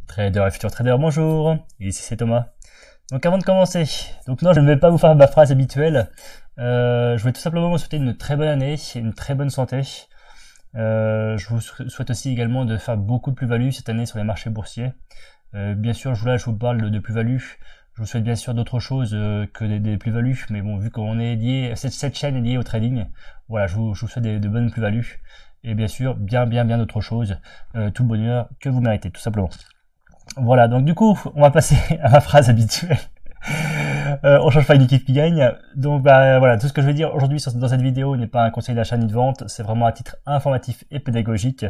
Trader et futur trader, bonjour, ici c'est Thomas. Donc avant de commencer, donc non je ne vais pas vous faire ma phrase habituelle, je voulais tout simplement vous souhaiter une très bonne année, une très bonne santé. Je vous souhaite aussi également de faire beaucoup de plus-value cette année sur les marchés boursiers. Bien sûr, je vous parle de plus-value, je vous souhaite bien sûr d'autres choses que des plus-values, mais bon, vu qu'on est lié, cette chaîne est liée au trading, voilà, je vous souhaite de bonnes plus-values, et bien sûr, bien d'autres choses, tout le bonheur que vous méritez, tout simplement. Voilà, donc du coup, on va passer à ma phrase habituelle. On change pas une équipe qui gagne. Donc voilà, tout ce que je vais dire aujourd'hui dans cette vidéo n'est pas un conseil d'achat ni de vente, c'est vraiment à titre informatif et pédagogique.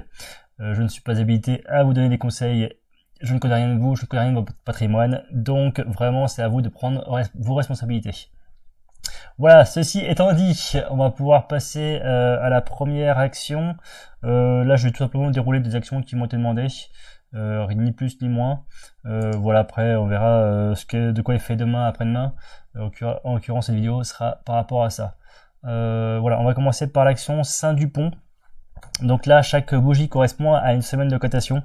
Je ne suis pas habilité à vous donner des conseils, je ne connais rien de vous, je ne connais rien de votre patrimoine, donc vraiment c'est à vous de prendre vos responsabilités. Voilà, ceci étant dit, on va pouvoir passer à la première action. Là, je vais tout simplement dérouler des actions qui m'ont été demandées. Ni plus ni moins. Voilà, après on verra de quoi il fait demain, après-demain. En l'occurrence, cette vidéo sera par rapport à ça. Voilà, on va commencer par l'action Saint-Dupont. Donc là, chaque bougie correspond à une semaine de cotation.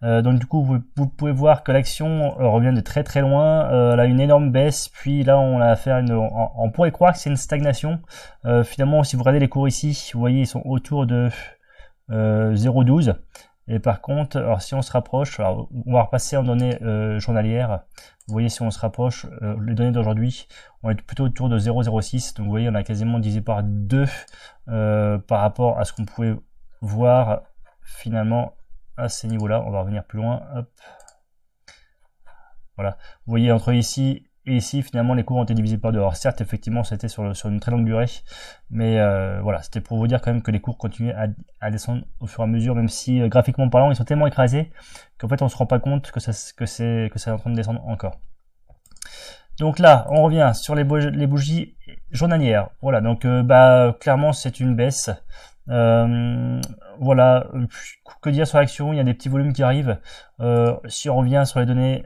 Donc du coup, vous pouvez voir que l'action revient de très loin. Elle a une énorme baisse, puis là, on a affaire on pourrait croire que c'est une stagnation. Finalement, si vous regardez les cours ici, vous voyez, ils sont autour de 0,12. Et par contre, alors si on se rapproche, alors on va repasser en données journalières. Vous voyez, si on se rapproche, les données d'aujourd'hui, on est plutôt autour de 0,06. Donc vous voyez, on a quasiment divisé par 2 par rapport à ce qu'on pouvait voir finalement à ces niveaux-là. On va revenir plus loin. Hop. Voilà. Vous voyez, entre ici et ici, finalement, les cours ont été divisés par 2. Alors certes, effectivement, c'était sur une très longue durée, mais voilà, c'était pour vous dire quand même que les cours continuaient à descendre au fur et à mesure, même si graphiquement parlant, ils sont tellement écrasés qu'en fait, on se rend pas compte que c'est en train de descendre encore. Donc là, on revient sur les bougies journalières. Voilà, donc clairement, c'est une baisse. Voilà, que dire sur l'action, il y a des petits volumes qui arrivent. Si on revient sur les données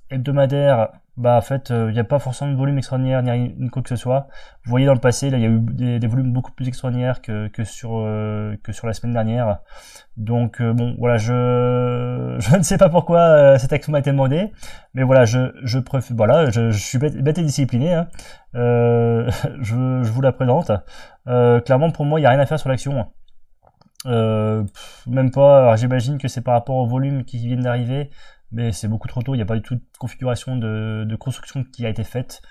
hebdomadaires, en fait, il n'y a pas forcément de volume extraordinaire ni quoi que ce soit. Vous voyez dans le passé, là, il y a eu des volumes beaucoup plus extraordinaires que sur la semaine dernière. Donc bon, voilà, je ne sais pas pourquoi cette action m'a été demandée, mais voilà, je préfère, voilà, je suis bête et discipliné, hein. Je vous la présente. Clairement, pour moi, il n'y a rien à faire sur l'action. Même pas. J'imagine que c'est par rapport au volume qui viennent d'arriver, mais c'est beaucoup trop tôt, il n'y a pas du tout de configuration de construction qui a été faite.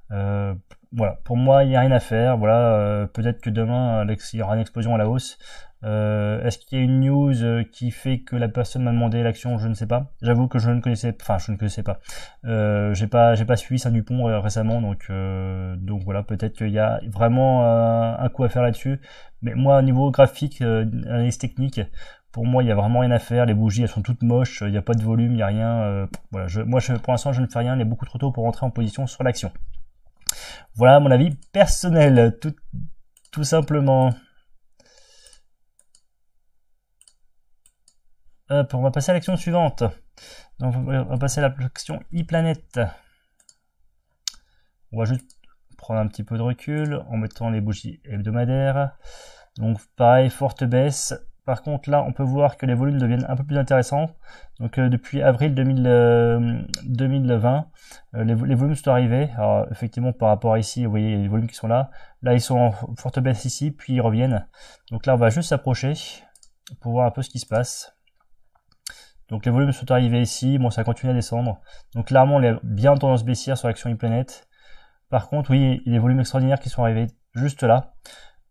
Voilà, pour moi, il n'y a rien à faire. Voilà, peut-être que demain, il y aura une explosion à la hausse. Est-ce qu'il y a une news qui fait que la personne m'a demandé l'action? Je ne sais pas. J'avoue que je ne connaissais pas. J'ai pas suivi Saint-Dupont récemment, donc voilà, peut-être qu'il y a vraiment un coup à faire là-dessus. Mais moi, au niveau graphique, analyse technique, pour moi, il y a vraiment rien à faire. Les bougies, elles sont toutes moches. Il n'y a pas de volume, il n'y a rien. Voilà, pour l'instant, je ne fais rien. Il est beaucoup trop tôt pour rentrer en position sur l'action. Voilà mon avis personnel, tout simplement. Hop, on va passer à l'action suivante. Donc, on va passer à l'action ePlanet. On va juste prendre un petit peu de recul en mettant les bougies hebdomadaires. Donc pareil, forte baisse. Par contre, là, on peut voir que les volumes deviennent un peu plus intéressants. Donc, depuis avril 2020, les volumes sont arrivés. Alors, effectivement, par rapport à ici, vous voyez les volumes qui sont là. Là, ils sont en forte baisse ici, puis ils reviennent. Donc là, on va juste s'approcher pour voir un peu ce qui se passe. Donc, les volumes sont arrivés ici. Bon, ça continue à descendre. Donc, clairement, on est bien en tendance baissière sur l'action ePlanet. Par contre, oui, il y a des volumes extraordinaires qui sont arrivés juste là.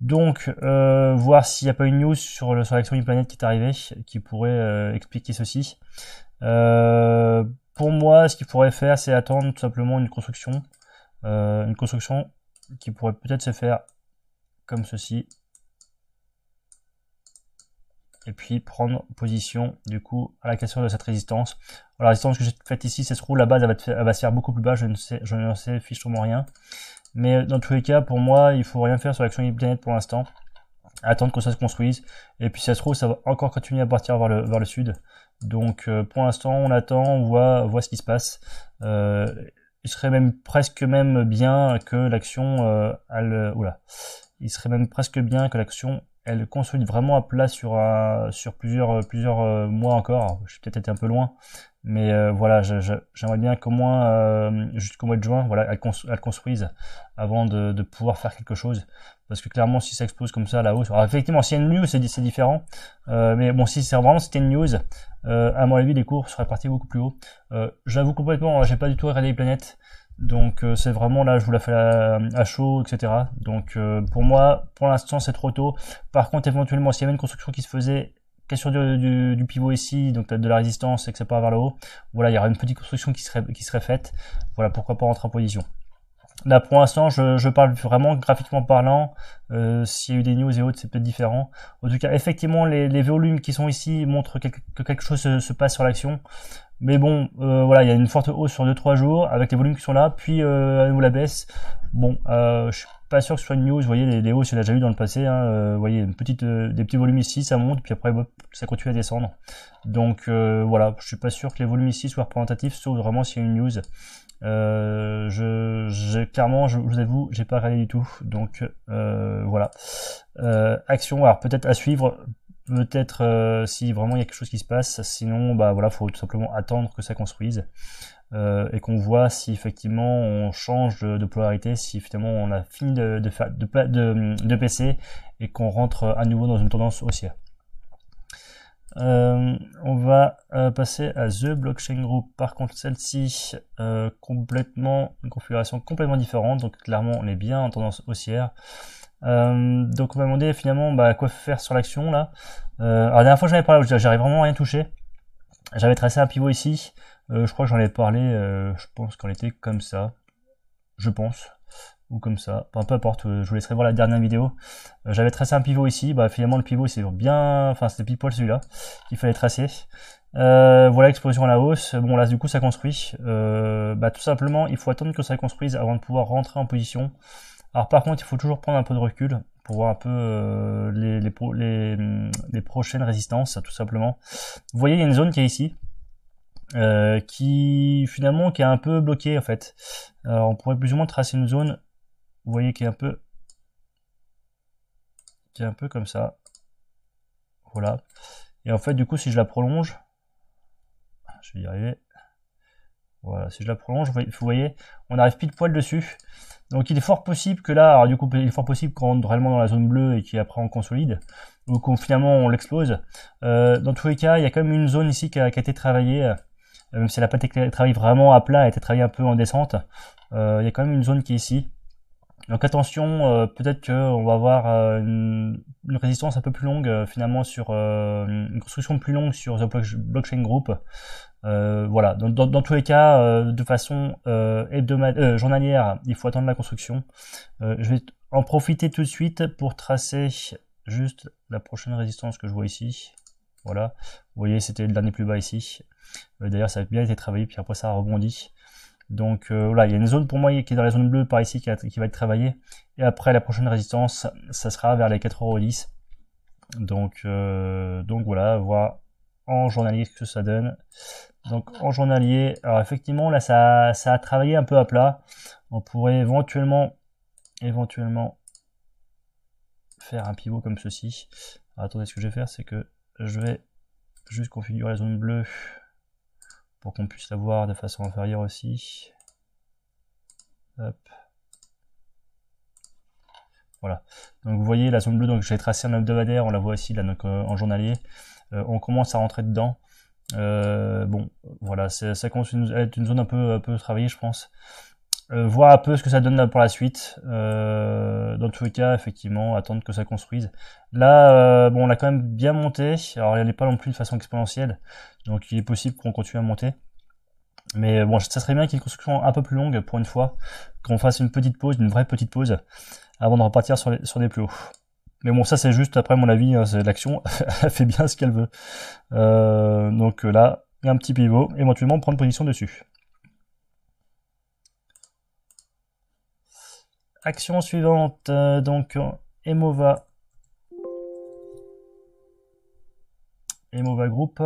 Donc, voir s'il n'y a pas une news sur l'action ePlanet qui est arrivée, qui pourrait expliquer ceci. Pour moi, ce qu'il faudrait faire, c'est attendre tout simplement une construction qui pourrait peut-être se faire comme ceci. Et puis prendre position du coup à la cassure de cette résistance. Alors, la résistance que j'ai faite ici, ça se trouve, la base elle va se faire beaucoup plus bas, je ne sais fichement rien. Mais dans tous les cas, pour moi, il faut rien faire sur l'action ePlanet pour l'instant. Attendre que ça se construise. Et puis, ça se trouve, ça va encore continuer à partir vers le sud. Donc, pour l'instant, on attend, on voit ce qui se passe. Il serait même presque bien que l'action, il serait même presque bien que l'action elle consolide vraiment à plat sur plusieurs mois encore. Alors, j'ai peut-être été un peu loin, mais voilà, j'aimerais bien qu'au moins jusqu'au mois de juin, voilà, elle construise avant de pouvoir faire quelque chose. Parce que clairement, si ça explose comme ça à la hausse, alors effectivement, s'il y a une news, c'est différent. Mais bon, si c'est vraiment c'était une news, à mon avis, les cours seraient partis beaucoup plus haut. J'avoue complètement, j'ai pas du tout regardé les planètes. Donc c'est vraiment là, je vous la fais à chaud, etc. Donc pour moi, pour l'instant, c'est trop tôt. Par contre, éventuellement, s'il y avait une construction qui se faisait, question du pivot ici, donc de la résistance, et que ça part vers le haut, voilà, il y aura une petite construction qui serait faite. Voilà, pourquoi pas rentrer en position. Là, pour l'instant, je parle vraiment graphiquement parlant. S'il y a eu des news et autres, c'est peut-être différent. En tout cas, effectivement, les volumes qui sont ici montrent que quelque chose se passe sur l'action. Mais bon, voilà, il y a une forte hausse sur 2-3 jours avec les volumes qui sont là, puis à nouveau la baisse. Bon, je suis pas sûr que ce soit une news. Vous voyez, les hausses, on l'a déjà vu dans le passé. Hein, vous voyez, des petits volumes ici, ça monte, puis après, ça continue à descendre. Donc voilà, je suis pas sûr que les volumes ici soient représentatifs, sauf vraiment s'il y a une news. Clairement, je vous avoue, j'ai pas regardé du tout. Donc voilà. Action, alors peut-être à suivre. Peut-être si vraiment il y a quelque chose qui se passe, sinon bah voilà, faut tout simplement attendre que ça construise et qu'on voit si effectivement on change de polarité, si finalement on a fini de PC et qu'on rentre à nouveau dans une tendance haussière. On va passer à The Blockchain Group. Par contre, celle-ci, complètement une configuration complètement différente, donc clairement on est bien en tendance haussière. Donc on m'a demandé finalement quoi faire sur l'action là. Alors la dernière fois j'en avais parlé, j'arrive vraiment à rien toucher. J'avais tracé un pivot ici, je crois que j'en avais parlé, je pense qu'on était comme ça, je pense, ou comme ça, enfin peu importe, je vous laisserai voir la dernière vidéo. J'avais tracé un pivot ici, finalement le pivot c'est bien, enfin c'était pile poil celui-là qu'il fallait tracer. Voilà, explosion à la hausse. Bon là du coup ça construit, tout simplement il faut attendre que ça construise avant de pouvoir rentrer en position. Alors par contre, il faut toujours prendre un peu de recul pour voir un peu les prochaines résistances, tout simplement. Vous voyez, il y a une zone qui est ici, qui finalement qui est un peu bloquée en fait. Alors on pourrait plus ou moins tracer une zone, vous voyez, qui est un peu comme ça. Voilà. Et en fait, du coup, si je la prolonge, je vais y arriver. Voilà, si je la prolonge, vous voyez, on arrive pile poil dessus. Donc il est fort possible que là, alors du coup il est fort possible qu'on rentre réellement dans la zone bleue et qu'après on consolide, ou qu'on finalement on l'explose. Dans tous les cas, il y a quand même une zone ici qui a été travaillée, même si elle n'a pas été travaillée vraiment à plat, elle a été travaillée un peu en descente. Il y a quand même une zone qui est ici. Donc attention, peut-être qu'on va avoir une résistance un peu plus longue finalement sur une construction plus longue sur The Blockchain Group. Voilà, dans tous les cas, de façon journalière, il faut attendre la construction. Je vais en profiter tout de suite pour tracer juste la prochaine résistance que je vois ici. Voilà, vous voyez, c'était le dernier plus bas ici. D'ailleurs, ça a bien été travaillé, puis après ça a rebondi. Donc voilà, il y a une zone pour moi qui est dans la zone bleue par ici qui va être travaillée. Et après, la prochaine résistance, ça sera vers les 4,10 €. Donc voilà, voir en journalier ce que ça donne. Donc en journalier, alors effectivement là ça a travaillé un peu à plat. On pourrait éventuellement faire un pivot comme ceci. Alors, attendez, ce que je vais faire, c'est que je vais juste configurer la zone bleue pour qu'on puisse la voir de façon inférieure aussi. Hop. Voilà. Donc vous voyez la zone bleue, donc j'ai tracé en hebdomadaire, on la voit ici là, donc en journalier. On commence à rentrer dedans. Bon, voilà, ça commence à être une zone un peu travaillée, je pense. Voir un peu ce que ça donne là pour la suite. Dans tous les cas, effectivement, attendre que ça construise. Là, bon, on a quand même bien monté. Alors, elle n'est pas non plus de façon exponentielle, donc il est possible qu'on continue à monter. Mais bon, ça serait bien qu'il y ait une construction un peu plus longue pour une fois, qu'on fasse une petite pause, une vraie petite pause, avant de repartir sur des plus hauts. Mais bon, ça c'est juste après mon avis, hein, c'est l'action, elle fait bien ce qu'elle veut. Donc là, il y a un petit pivot, éventuellement prendre position dessus. Action suivante, donc Emova Group.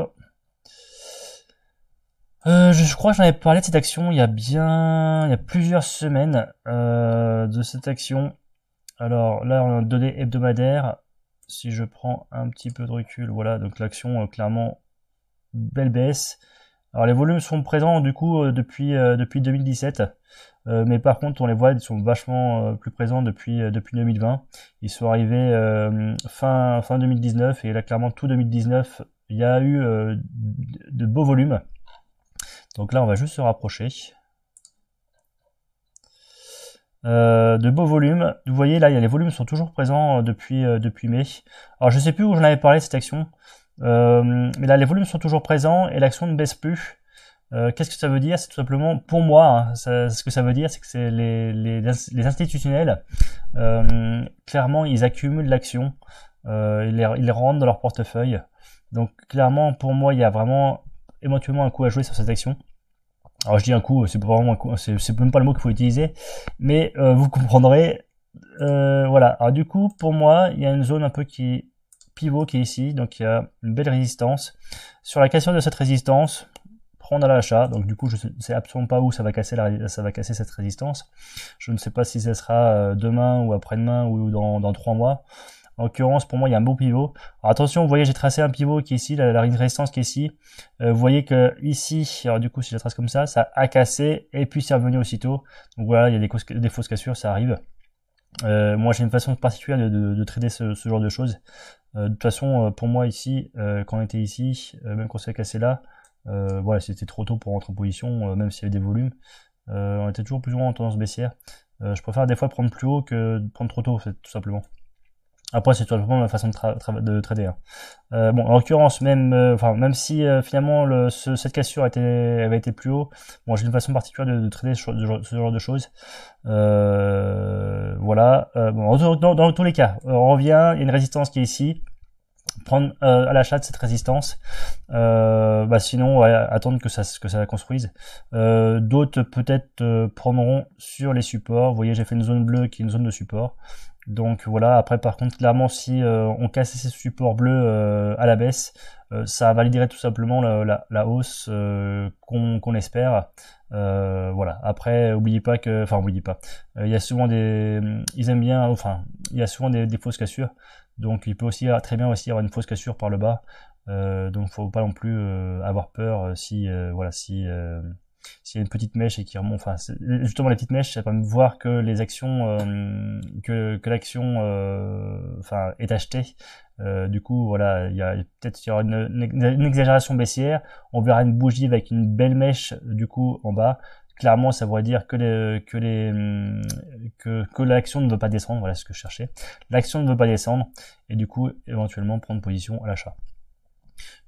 Je crois que j'en avais parlé de cette action il y a plusieurs semaines de cette action. Alors là, on a donné hebdomadaire si je prends un petit peu de recul, voilà, donc l'action clairement belle baisse. Alors les volumes sont présents du coup depuis 2017, mais par contre on les voit, ils sont vachement plus présents depuis 2020. Ils sont arrivés fin 2019 et là clairement tout 2019 il y a eu de beaux volumes. Donc là on va juste se rapprocher. De beaux volumes. Vous voyez là, les volumes sont toujours présents depuis mai. Alors je sais plus où j'en avais parlé de cette action, mais là les volumes sont toujours présents et l'action ne baisse plus. Qu'est-ce que ça veut dire? C'est tout simplement, pour moi, hein, ce que ça veut dire, c'est que c'est les institutionnels, clairement, ils accumulent l'action, ils les rentrent dans leur portefeuille. Donc clairement, pour moi, il y a vraiment éventuellement un coup à jouer sur cette action. Alors je dis un coup, c'est pas vraiment un coup, c'est même pas le mot qu'il faut utiliser, mais vous comprendrez. Voilà. Alors du coup, pour moi, il y a une zone un peu qui pivot qui est ici, donc il y a une belle résistance. Sur la cassure de cette résistance, prendre à l'achat. Donc du coup, je ne sais absolument pas où ça va casser cette résistance. Je ne sais pas si ce sera demain ou après-demain ou dans 3 mois. En l'occurrence, pour moi, il y a un beau pivot. Alors attention, vous voyez, j'ai tracé un pivot qui est ici, la résistance qui est ici. Vous voyez que ici, alors du coup, si je la trace comme ça a cassé et puis c'est revenu aussitôt. Donc voilà, il y a des fausses cassures, ça arrive. Moi, j'ai une façon particulière de trader ce genre de choses. De toute façon, pour moi ici, quand on était ici, même quand ça a cassé là, voilà, c'était trop tôt pour rentrer en position, même s'il y avait des volumes. On était toujours plus ou moins en tendance baissière. Je préfère des fois prendre plus haut que de prendre trop tôt, tout simplement. Après, c'est tout simplement ma façon de trader. Hein. Bon, en l'occurrence, même si finalement cette cassure avait été plus haut, bon, j'ai une façon particulière de trader ce genre de choses. Voilà. Bon, dans tous les cas, on revient. Il y a une résistance qui est ici. Prendre à l'achat de cette résistance. Sinon, ouais, attendre que ça construise. D'autres peut-être prendront sur les supports. Vous voyez, j'ai fait une zone bleue qui est une zone de support. Donc voilà, après par contre clairement si on cassait ces supports bleus à la baisse, ça validerait tout simplement la hausse qu'on espère. Voilà. Après oubliez pas, il y a souvent ils aiment bien, il y a souvent des fausses cassures, donc il peut aussi très bien aussi avoir une fausse cassure par le bas. Donc faut pas non plus avoir peur si s'il y a une petite mèche et qui remonte, justement les petites mèches, ça permet de voir que les actions, que l'action, est achetée. Du coup, voilà, il y aura une exagération baissière. On verra une bougie avec une belle mèche du coup en bas. Clairement, ça voudrait dire que l'action ne veut pas descendre. Voilà ce que je cherchais. L'action ne veut pas descendre et du coup, éventuellement prendre position à l'achat.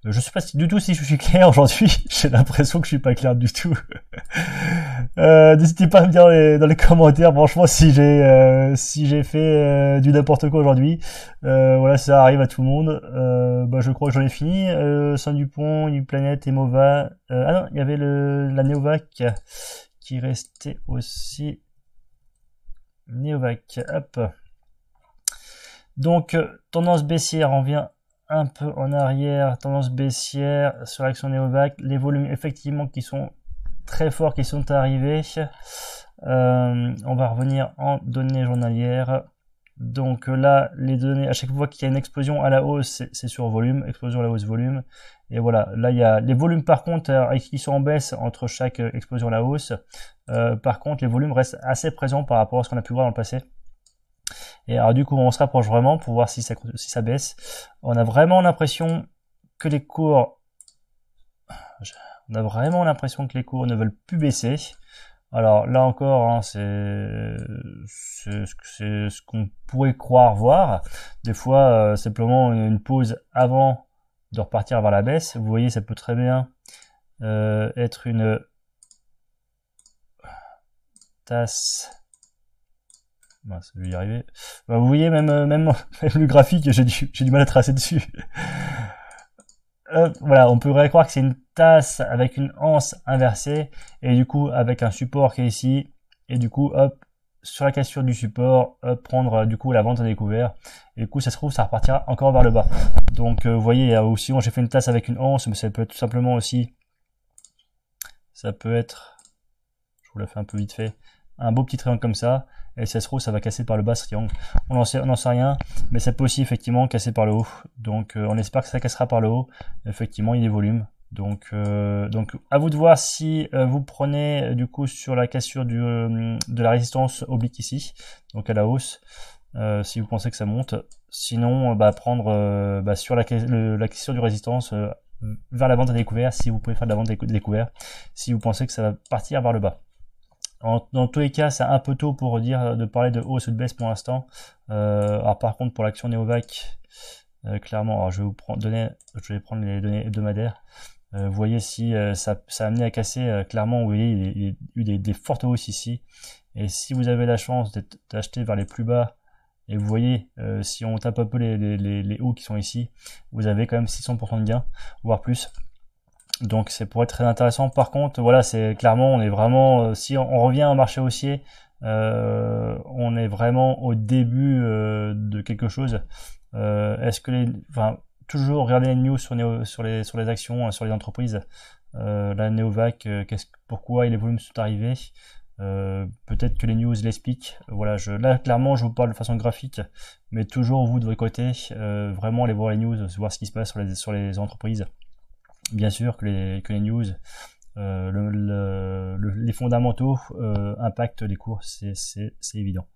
Je sais pas du tout si je suis clair aujourd'hui. J'ai l'impression que je suis pas clair du tout. N'hésitez pas à me dire dans les commentaires, franchement, si j'ai fait du n'importe quoi aujourd'hui. Voilà, ça arrive à tout le monde. Je crois que j'en ai fini. Saint-Dupont, Uplanète, Emova. Ah non, il y avait la Neovac qui restait aussi. Neovac, hop. Donc, tendance baissière, on vient un peu en arrière, tendance baissière sur l'action Neovac, les volumes effectivement qui sont très forts qui sont arrivés. On va revenir en données journalières. Donc là, les données, à chaque fois qu'il y a une explosion à la hausse, c'est sur volume, explosion à la hausse volume. Et voilà, là il y a les volumes par contre qui sont en baisse entre chaque explosion à la hausse. Par contre, les volumes restent assez présents par rapport à ce qu'on a pu voir dans le passé. Et alors du coup, on se rapproche vraiment pour voir si ça baisse. On a vraiment l'impression que les cours, ne veulent plus baisser. Alors là encore, hein, c'est ce qu'on pourrait croire voir. Des fois, simplement une pause avant de repartir vers la baisse. Vous voyez, ça peut très bien être une tasse. Je vais y arriver. Vous voyez, même le graphique, j'ai du mal à tracer dessus. Voilà, on pourrait croire que c'est une tasse avec une anse inversée, et du coup, avec un support qui est ici, et du coup, hop, sur la cassure du support, prendre du coup la vente à découvert, et du coup, ça se trouve, ça repartira encore vers le bas. Donc, vous voyez, il y a aussi, j'ai fait une tasse avec une anse, mais ça peut être tout simplement aussi, ça peut être, je vous la fais un peu vite fait, un beau petit triangle comme ça, et si ça se trouve ça va casser par le bas ce triangle. On n'en sait rien, mais ça peut aussi effectivement casser par le haut. Donc on espère que ça cassera par le haut. Effectivement, il y a des volumes. Donc à vous de voir si vous prenez du coup sur la cassure de la résistance oblique ici, donc à la hausse, si vous pensez que ça monte. Sinon, prendre sur la cassure du résistance vers la vente à découvert, si vous pouvez faire de la vente à découvert, si vous pensez que ça va partir vers le bas. Dans tous les cas, c'est un peu tôt pour de parler de hausse ou de baisse pour l'instant. Alors par contre, pour l'action Neovac, clairement, alors je vais prendre les données hebdomadaires. Vous voyez si ça a amené à casser, clairement, vous voyez, il y a eu des fortes hausses ici. Et si vous avez la chance d'acheter vers les plus bas, et vous voyez, si on tape un peu les hauts qui sont ici, vous avez quand même 600% de gain, voire plus. Donc c'est pour être très intéressant. Par contre, voilà, c'est clairement, on est vraiment, si on revient au marché haussier, on est vraiment au début de quelque chose. Est-ce que toujours regarder les news sur les actions, sur les entreprises. La Neovac, pourquoi les volumes sont arrivés. Peut-être que les news l'expliquent. Voilà, là clairement je vous parle de façon graphique, mais toujours vous de votre côté, vraiment aller voir les news, voir ce qui se passe sur les entreprises. Bien sûr que les news, les fondamentaux impactent les cours, c'est évident.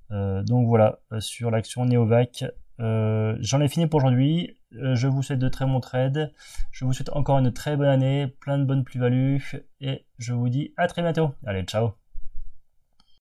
Donc voilà, sur l'action Neovac, j'en ai fini pour aujourd'hui. Je vous souhaite de très bons trades. Je vous souhaite encore une très bonne année, plein de bonnes plus-values, et je vous dis à très bientôt. Allez, ciao.